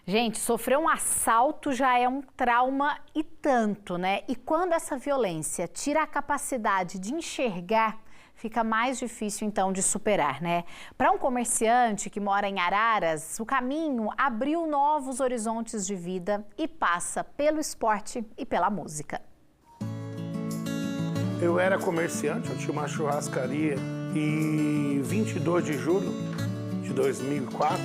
Gente, sofrer um assalto já é um trauma e tanto, né? E quando essa violência tira a capacidade de enxergar, fica mais difícil então de superar, né? Para um comerciante que mora em Araras, o caminho abriu novos horizontes de vida e passa pelo esporte e pela música. Eu era comerciante, eu tinha uma churrascaria e 22 de julho de 2004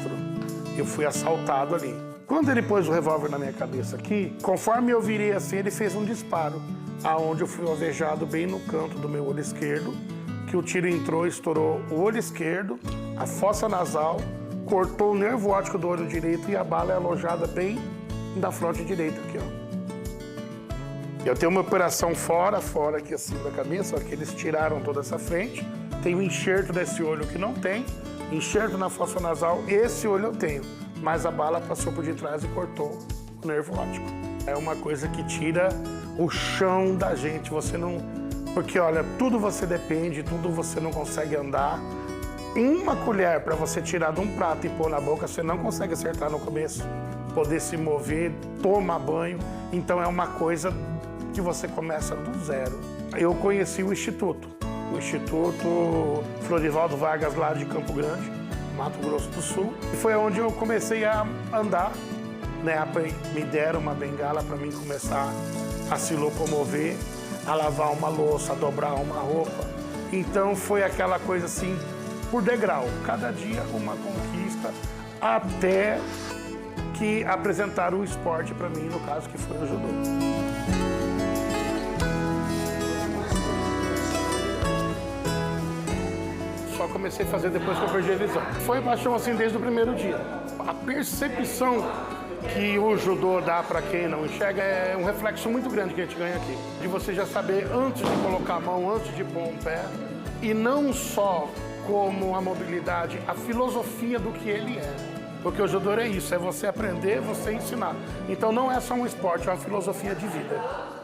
eu fui assaltado ali. Quando ele pôs o revólver na minha cabeça aqui, conforme eu virei assim, ele fez um disparo, aonde eu fui alvejado bem no canto do meu olho esquerdo, que o tiro entrou, estourou o olho esquerdo, a fossa nasal, cortou o nervo óptico do olho direito e a bala é alojada bem na fronte direita aqui, ó. Eu tenho uma operação fora aqui assim da cabeça, ó, que eles tiraram toda essa frente. Tem um enxerto desse olho que não tem, enxerto na fossa nasal, esse olho eu tenho. Mas a bala passou por detrás e cortou o nervo óptico. É uma coisa que tira o chão da gente, você não... Porque, olha, tudo você depende, tudo você não consegue andar. Uma colher para você tirar de um prato e pôr na boca, você não consegue acertar no começo. Poder se mover, tomar banho, então é uma coisa que você começa do zero. Eu conheci o Instituto Florivaldo Vargas, lá de Campo Grande, Mato Grosso do Sul. E foi onde eu comecei a andar, né? Me deram uma bengala para mim começar a se locomover, a lavar uma louça, a dobrar uma roupa. Então foi aquela coisa assim, por degrau, cada dia uma conquista, até que apresentaram o esporte para mim, no caso que foi o judô. Só comecei a fazer depois que eu perdi a visão. Foi paixão assim desde o primeiro dia. A percepção que o judô dá para quem não enxerga é um reflexo muito grande que a gente ganha aqui. De você já saber antes de colocar a mão, antes de pôr um pé, e não só como a mobilidade, a filosofia do que ele é. Porque o judô é isso, é você aprender, você ensinar. Então não é só um esporte, é uma filosofia de vida.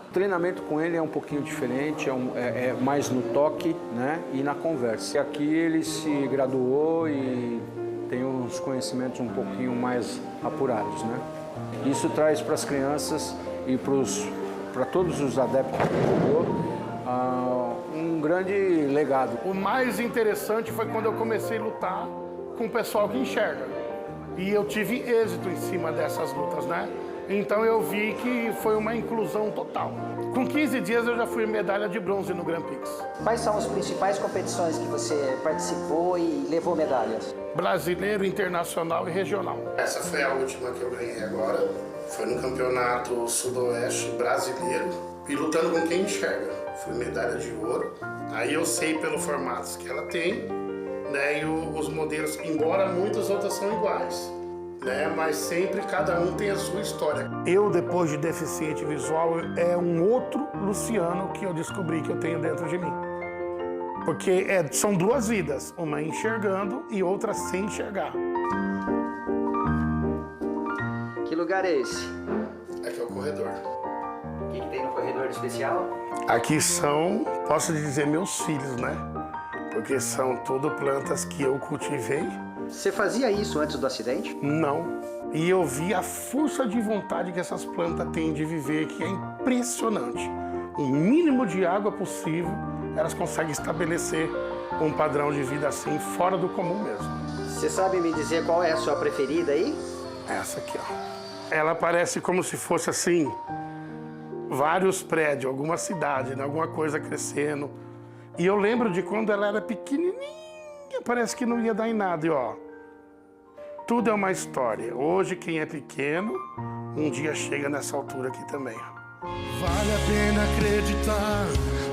O treinamento com ele é um pouquinho diferente, é mais no toque, né, e na conversa. E aqui ele se graduou e tem uns conhecimentos um pouquinho mais apurados, né? Isso traz para as crianças e para todos os adeptos do judô um grande legado. O mais interessante foi quando eu comecei a lutar com o pessoal que enxerga. E eu tive êxito em cima dessas lutas, né? Então eu vi que foi uma inclusão total. Com 15 dias eu já fui medalha de bronze no Grand Prix. Quais são as principais competições que você participou e levou medalhas? Brasileiro, internacional e regional. Essa foi a última que eu ganhei agora. Foi no Campeonato Sudoeste Brasileiro e lutando com quem enxerga. Fui medalha de ouro. Aí eu sei pelo formato que ela tem, né, e os modelos, embora muitas outras são iguais, né, mas sempre cada um tem a sua história. Eu, depois de deficiente visual, é um outro Luciano que eu descobri que eu tenho dentro de mim. Porque são duas vidas, uma enxergando e outra sem enxergar. Que lugar é esse? Aqui é o corredor. O que tem no corredor especial? Aqui são, posso dizer, meus filhos, né? Porque são tudo plantas que eu cultivei. Você fazia isso antes do acidente? Não. E eu vi a força de vontade que essas plantas têm de viver, que é impressionante. O mínimo de água possível, elas conseguem estabelecer um padrão de vida assim, fora do comum mesmo. Você sabe me dizer qual é a sua preferida aí? Essa aqui, ó. Ela parece como se fosse assim, vários prédios, alguma cidade, né? Alguma coisa crescendo. E eu lembro de quando ela era pequenininha, parece que não ia dar em nada. E ó, tudo é uma história. Hoje, quem é pequeno, um dia chega nessa altura aqui também. Vale a pena acreditar,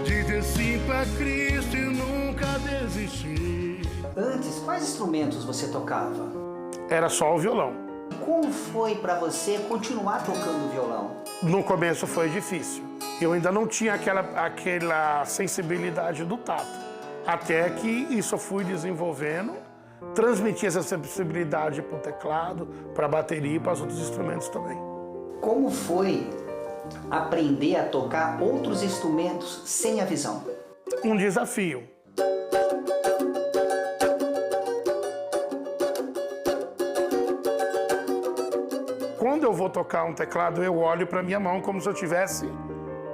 dizer sim pra Cristo e nunca desistir. Antes, quais instrumentos você tocava? Era só o violão. Como foi para você continuar tocando violão? No começo foi difícil. Eu ainda não tinha aquela sensibilidade do tato. Até que isso eu fui desenvolvendo, transmitir essa sensibilidade para o teclado, para a bateria e para os outros instrumentos também. Como foi aprender a tocar outros instrumentos sem a visão? Um desafio. quando eu vou tocar um teclado, eu olho para minha mão como se eu estivesse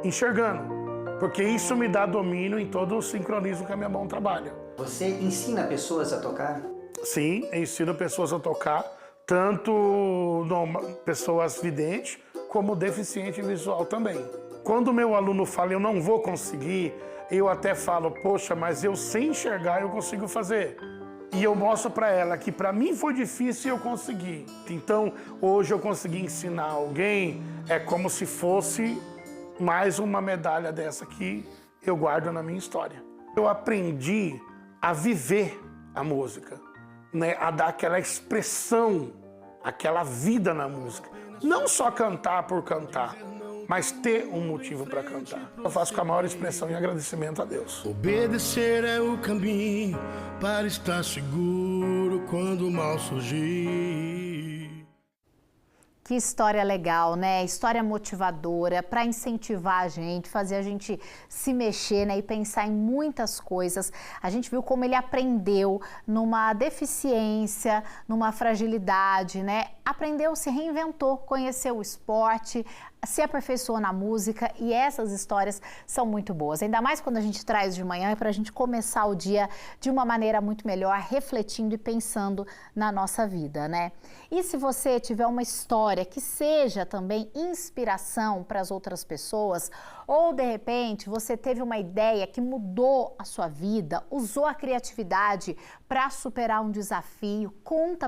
enxergando, porque isso me dá domínio em todo o sincronismo que a minha mão trabalha. Você ensina pessoas a tocar? Sim, ensino pessoas a tocar, tanto pessoas videntes como deficiente visual também. Quando o meu aluno fala, eu não vou conseguir, eu até falo, poxa, mas eu sem enxergar eu consigo fazer. E eu mostro para ela que para mim foi difícil e eu consegui. Então, hoje eu consegui ensinar alguém, é como se fosse mais uma medalha dessa que eu guardo na minha história. Eu aprendi a viver a música, né? A dar aquela expressão, aquela vida na música. Não só cantar por cantar, mas ter um motivo para cantar. Eu faço com a maior expressão e agradecimento a Deus. Obedecer é o caminho para estar seguro quando o mal surgir. Que história legal, né? História motivadora para incentivar a gente, fazer a gente se mexer, né? E pensar em muitas coisas. A gente viu como ele aprendeu numa deficiência, numa fragilidade, né? Aprendeu, se reinventou, conheceu o esporte, se aperfeiçoou na música, e essas histórias são muito boas. Ainda mais quando a gente traz de manhã, é para a gente começar o dia de uma maneira muito melhor, refletindo e pensando na nossa vida, né? E se você tiver uma história que seja também inspiração para as outras pessoas, ou de repente você teve uma ideia que mudou a sua vida, usou a criatividade para superar um desafio, conta